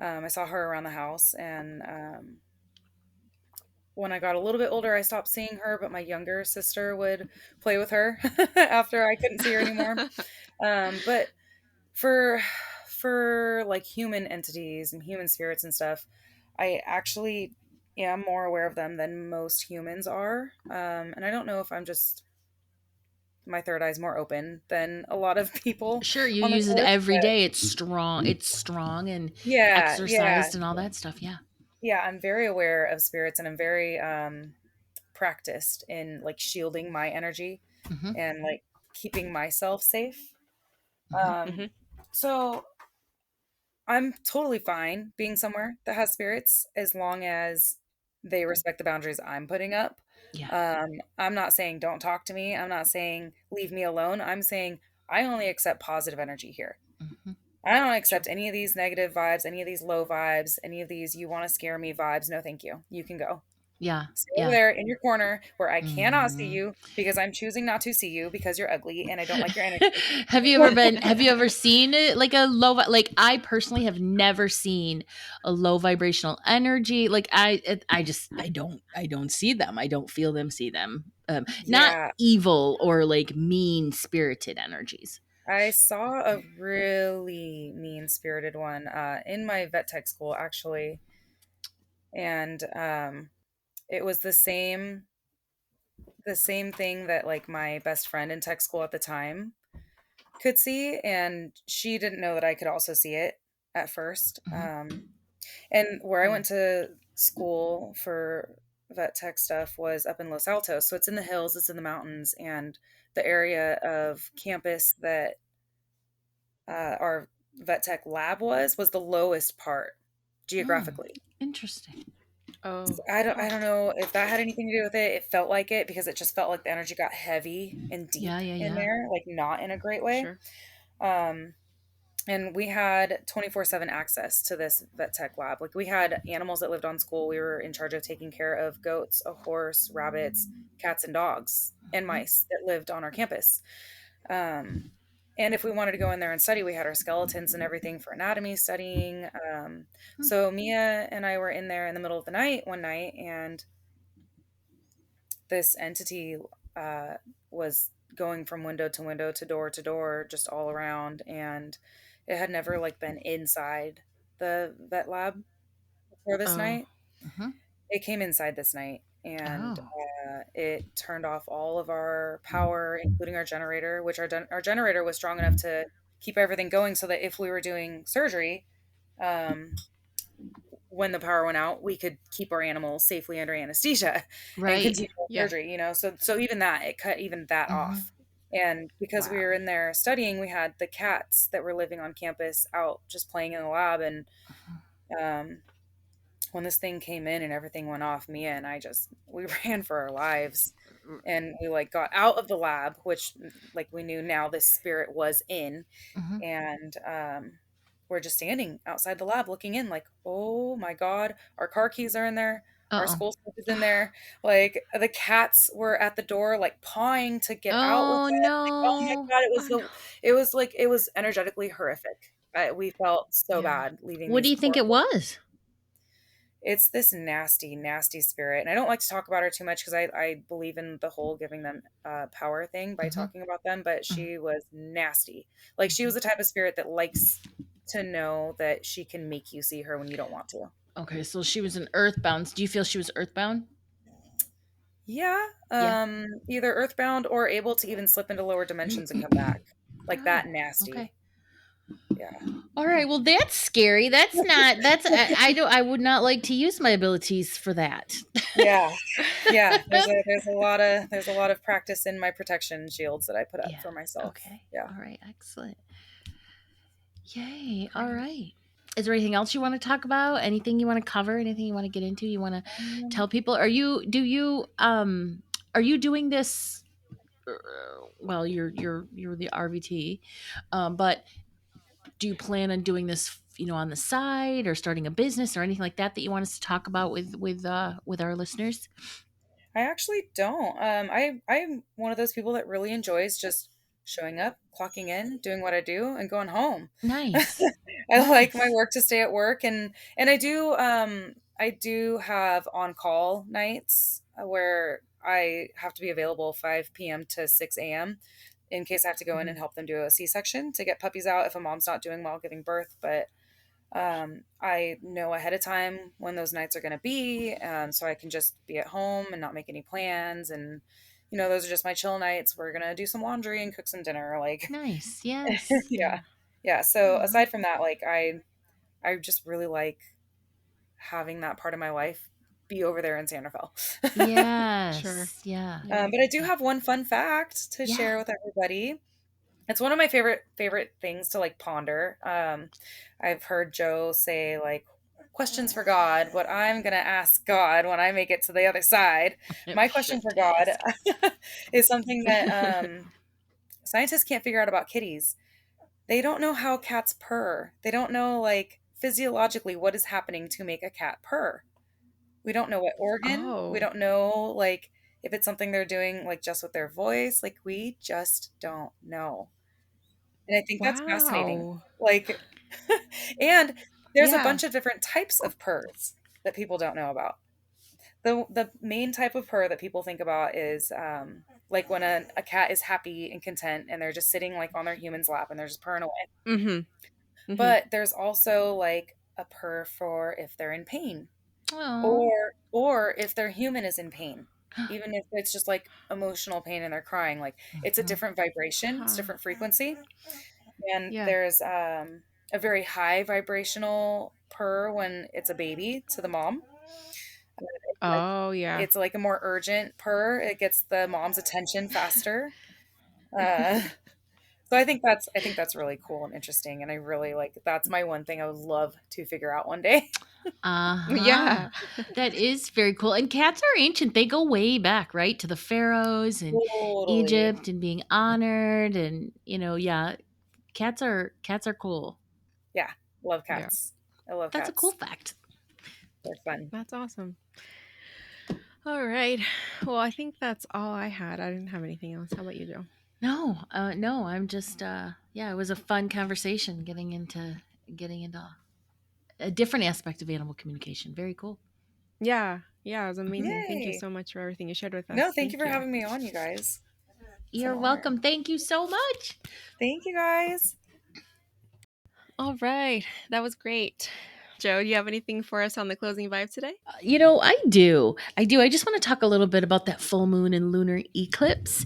I saw her around the house, and when I got a little bit older, I stopped seeing her, but my younger sister would play with her after I couldn't see her anymore. But for like human entities and human spirits and stuff, I actually am more aware of them than most humans are. And I don't know if I'm just my third eye's more open than a lot of people Sure, you on this use it earth. every But day. It's strong. It's strong and yeah, yeah, exercised and all that stuff. Yeah. yeah. I'm very aware of spirits, and I'm very practiced in like shielding my energy Hmm. and like keeping myself safe. Hmm. Um, Hmm. so I'm totally fine being somewhere that has spirits as long as they respect the boundaries I'm putting up. Yeah. I'm not saying don't talk to me. I'm not saying leave me alone. I'm saying I only accept positive energy here. Hmm. I don't Sure. accept any of these negative vibes, any of these low vibes, any of these you want to scare me vibes. No, thank you. You can go. Yeah. Stay over Yeah. there in your corner where I cannot see Hmm. you because I'm choosing not to see you because you're ugly and I don't like your energy. Have you ever seen it like a like I personally have never seen a low vibrational energy. Like I don't see them. I don't feel them, see them. Not Yeah, evil or like mean spirited energies. I saw a really mean-spirited one in my vet tech school actually, and it was the same thing that like my best friend in tech school at the time could see, and she didn't know that I could also see it at first. Hmm. And where I Hmm. went to school for vet tech stuff was up in Los Altos, so it's in the hills, it's in the mountains, and the area of campus that our vet tech lab was the lowest part Hmm. geographically. Interesting. So Oh. I Huh. don't know if that had anything to do with it. It felt like it because it just felt like the energy got heavy and deep Yeah. Yeah. in Yeah. there, like not in a great way. Sure. Um, And we had 24/7 access to this vet tech lab. Like we had animals that lived on school. We were in charge of taking care of goats, a horse, rabbits, cats, and dogs, and Mhm. mice that lived on our campus. Um, and if we wanted to go in there and study, we had our skeletons and everything for anatomy studying. Hmm. So Mia and I were in there in the middle of the night one night, and this entity uh, was going from window to door, just all around, and it had never like been inside the vet lab before this Oh. night. Mhm. It came inside this night, and Oh. it turned off all of our power, including our generator, which our generator was strong enough to keep everything going, so that if we were doing surgery, um, when the power went out, we could keep our animals safely under anesthesia and Right. continue our Yeah. surgery, so even that, it cut even that Mhm. off. And because we Wow. were in there studying, we had the cats that were living on campus out just playing in the lab. And Mhm. um, when this thing came in and everything went off, Mia and I just we ran for our lives, and we like got out of the lab, which like we knew now this spirit was in. Mhm. And we're just standing outside the lab looking in like, oh my god, our car keys are in there, our Uh-oh. school stuff is in there, like the cats were at the door like pawing to get out with Oh it. Like, oh my no. god, Oh no. it was energetically horrific. We felt so Yeah. bad leaving What do these you think poor. it was? It's this nasty, nasty spirit. And I don't like to talk about her too much because I believe in the whole giving them power thing by Mhm. talking about them. But Mhm. she was nasty. Like she was Mhm. the type of spirit that likes to know that she can make you see her when you don't want to. Okay, so she was an earthbound. Do you feel she was earthbound? Yeah. Yeah. Either earthbound or able to even slip into lower dimensions and come back. Like Oh, that nasty. okay. Yeah. All right. Well, that's scary. That's not. That's. I don't. I would not like to use my abilities for that. Yeah. Yeah. There's a lot of practice in my protection shields that I put up Yeah. for myself. Okay. Yeah. All right. Excellent. Yay. All right. Is there anything else you want to talk about? Anything you want to cover? Anything you want to get into? You want to Um, tell people? Are you doing this? uh, Well, you're the RVT, but do you plan on doing this? On the side, or starting a business, or anything like that that you want us to talk about with our listeners? I actually don't. I'm one of those people that really enjoys just showing up, clocking in, doing what I do, and going home. Nice. I like my Nice. work to stay at work, and I do have on call nights where I have to be available 5 p.m. to 6 a.m. in case I have to go in Mhm. and help them do a C-section to get puppies out if a mom's not doing well giving birth. But I know ahead of time when those nights are going to be, so I can just be at home and not make any plans. And those are just my chill nights. We're gonna do some laundry and cook some dinner. Like, Nice. Yes. yeah, Yeah. yeah. So Aw. aside from that, like, I just really like having that part of my life be over there in Santa Fe. Sure. Yes. Yeah. Yeah. But I do have one fun fact to Yeah. share with everybody. It's one of my favorite things to like ponder. I've heard Joe say like questions for God, what I'm gonna ask God when I make it to the other side. Oh, My question shit. for God Yes. is something that scientists can't figure out about kitties. They don't know how cats purr. They don't know like physiologically what is happening to make a cat purr. We don't know what organ. We Oh. don't know like if it's something they're doing like just with their voice. Like we just don't know. And I think that's fascinating. Wow. Like, and there's a Yeah. bunch of different types of purrs that people don't know about. The main type of purr that people think about is like when a cat is happy and content and they're just sitting like on their human's lap and they're just purring away. Mhm. Mhm. But there's also like a purr for if they're in pain, Oh. or if their human is in pain. Even if it's just like emotional pain and they're crying, like it's a Mhm. different vibration, it's Huh. different frequency. And Yeah. there's a very high vibrational purr when it's a baby to the mom. It's like Oh, yeah. it's like a more urgent purr. It gets the mom's attention faster. Uh, so I think that's really cool and interesting, and I really like that's my one thing I would love to figure out one day. Uh-huh. Yeah. That is very cool. And cats are ancient. They go way back, right? To the pharaohs and Totally. Egypt and being honored and, yeah, cats are cool. Yeah, love Yeah, cats. I love That's a cool cats. fact. They're fun. that's awesome. All right. Well, I think that's all I had. I didn't have anything else. How about you, Joe? No, I'm just yeah, it was a fun conversation getting into a different aspect of animal communication. Very cool. Yeah, yeah, it was amazing. Thank you Yay. so much for everything you shared with No, us. thank you Thank for you. having me on, you guys. It's an You're honor. welcome. Thank you so much. Thank you guys. All right. That was great. Joe, do you have anything for us on the closing vibe today? I do. I do. I just want to talk a little bit about that full moon and lunar eclipse.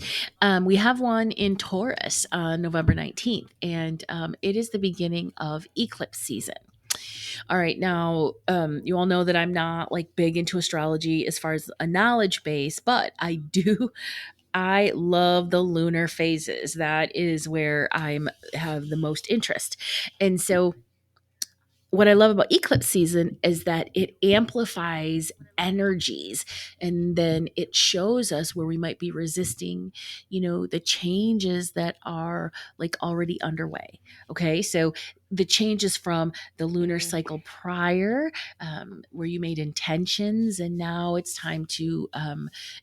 We have one in Taurus on November 19th, and it is the beginning of eclipse season. All right. Now, you all know that I'm not like big into astrology as far as a knowledge base, but I do. I love the lunar phases. That is where I'm have the most interest. And so what I love about eclipse season is that it amplifies energies, and then it shows us where we might be resisting, the changes that are like already underway. Okay. So the changes from the lunar Mhm. cycle prior, where you made intentions, and now it's time to,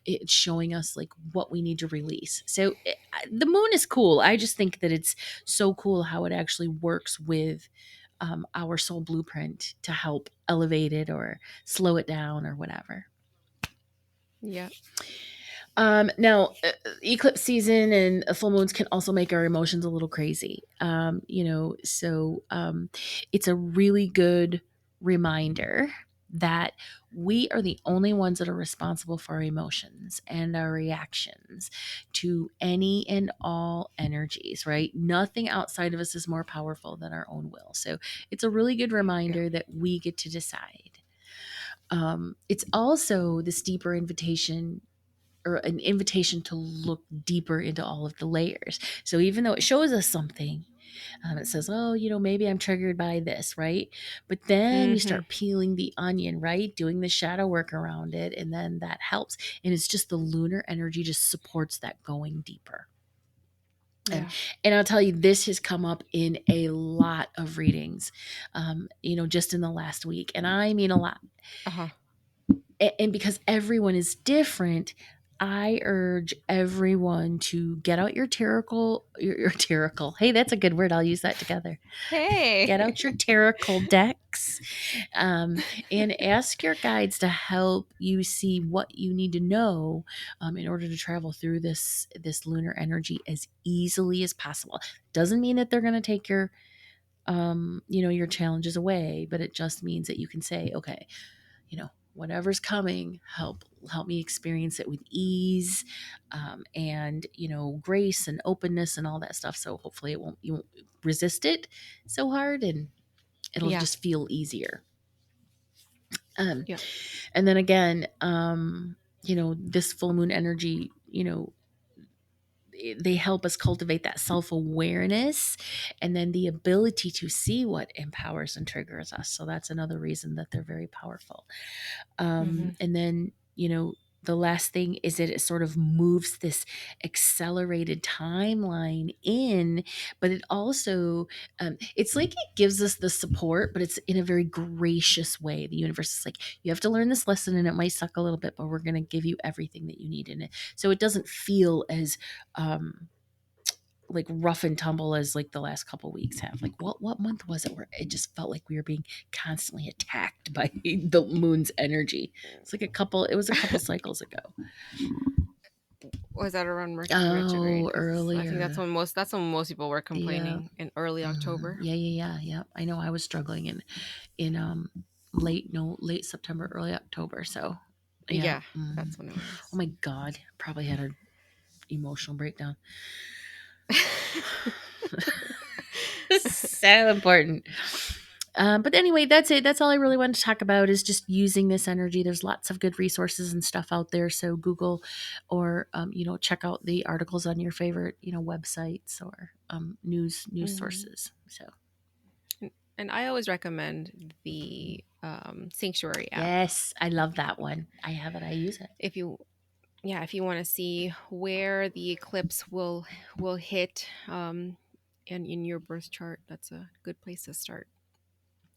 it's showing us like what we need to release. So the moon is cool. I just think that it's so cool how it actually works with our soul blueprint to help elevate it or slow it down or whatever. Yeah. Now, eclipse season and full moons can also make our emotions a little crazy. So it's a really good reminder that we are the only ones that are responsible for our emotions and our reactions to any and all energies, right? Nothing outside of us is more powerful than our own will. So it's a really good Yeah. reminder that we get to decide. It's also this deeper invitation or an invitation to look deeper into all of the layers. So even though it shows us something, it says, oh, maybe I'm triggered by this, right? But then you Mhm. start peeling the onion, right? Doing the shadow work around it. And then that helps. And it's just the lunar energy just supports that going deeper. And, Yeah. and I'll tell you, this has come up in a lot of readings, just in the last week. And I mean a lot. Uh-huh. And because everyone is different, I urge everyone to get out your your tarot. Hey, that's a good word. I'll use that together. Hey. Get out your tarot decks, and ask your guides to help you see what you need to know, in order to travel through this lunar energy as easily as possible. Doesn't mean that they're going to take your challenges away, but it just means that you can say, okay, whatever's coming, help me experience it with ease, and grace and openness and all that stuff. So hopefully you won't resist it so hard, and it'll Yeah. just feel easier. um Yeah. and then again, this full moon energy, they help us cultivate that self-awareness, and then the ability to see what empowers and triggers us. So that's another reason that they're very powerful. Mhm. And then, the last thing is that it sort of moves this accelerated timeline in, but it also, it's like it gives us the support, but it's in a very gracious way. The universe is like, you have to learn this lesson and it might suck a little bit, but we're going to give you everything that you need in it. So it doesn't feel as, like rough and tumble as like the last couple weeks have. Like what month was it where it just felt like we were being constantly attacked by the moon's energy? It was a couple cycles ago. Was that around Mercury retrograde? Oh, Because I think earlier. that's when most people were Yeah. complaining in early October. Yeah. I know I was struggling in late September, early October. So yeah. Yeah, that's when it Oh was. my God. Probably had an emotional breakdown. So important. But anyway, that's it. That's all I really wanted to talk about is just using this energy. There's lots of good resources and stuff out there. So Google or, check out the articles on your favorite, websites or news Mhm. sources. So And I always recommend the Sanctuary app yes, I love that one. I have it. I use it. if you yeah, if you want to see where the eclipse will hit and in your birth chart, that's a good place to start.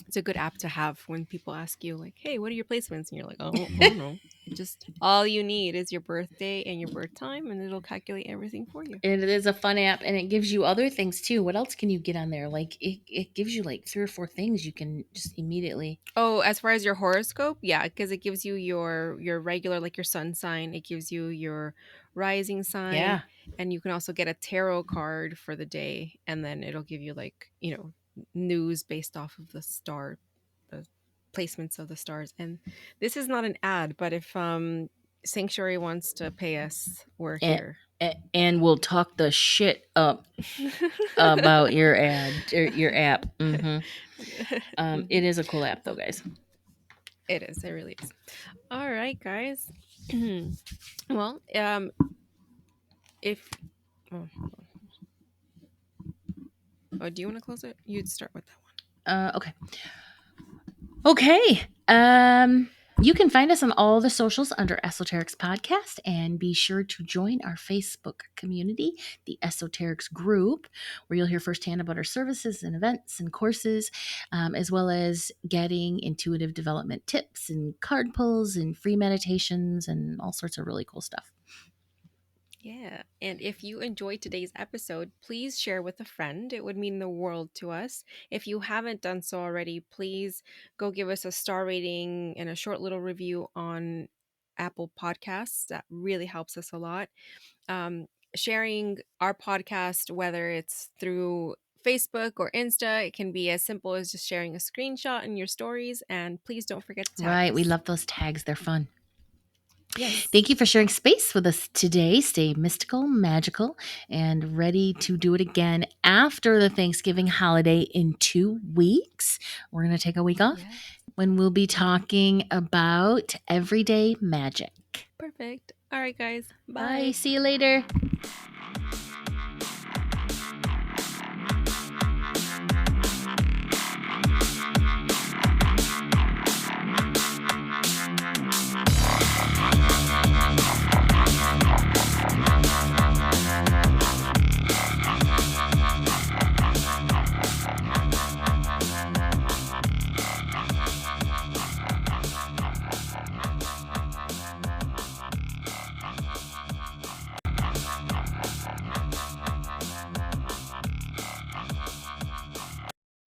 It's a good app to have when people ask you, like, "Hey, what are your placements?" And you're like, "Oh, I don't know." Just all you need is your birthday and your birth time, and it'll calculate everything for you. It is a fun app, and it gives you other things too. What else can you get on there? Like it gives you like 3 or 4 things you can just immediately. Oh, as far as your horoscope, yeah, because it gives you your regular, like your sun sign. It gives you your rising sign, Yeah. and you can also get a tarot card for the day, and then it'll give you, like, news based off of the placements of the stars. And this is not an ad, but if Sanctuary wants to pay us, we're And, here. and we'll talk the shit up about your ad or your app. It is a cool app though, guys. It is. It really is. All right, guys. Well, if oh, do you want to close it? You'd start with that one. Okay. Okay. You can find us on all the socials under Esoterics Podcast, and be sure to join our Facebook community, the Esoterics Group, where you'll hear firsthand about our services and events and courses, as well as getting intuitive development tips and card pulls and free meditations and all sorts of really cool stuff. Yeah. And if you enjoyed today's episode, please share with a friend. It would mean the world to us. If you haven't done so already, please go give us a star rating and a short little review on Apple Podcasts. That really helps us a lot. Sharing our podcast, whether it's through Facebook or Insta, it can be as simple as just sharing a screenshot in your stories. And please don't forget to tag Right. us. We love those tags. They're fun. Yes. Thank you for sharing space with us today. Stay mystical, magical, and ready to do it again after the Thanksgiving holiday in 2 weeks. We're going to take a week off Yeah. when we'll be talking about everyday magic. Perfect. All right, guys. Bye. Bye. See you later.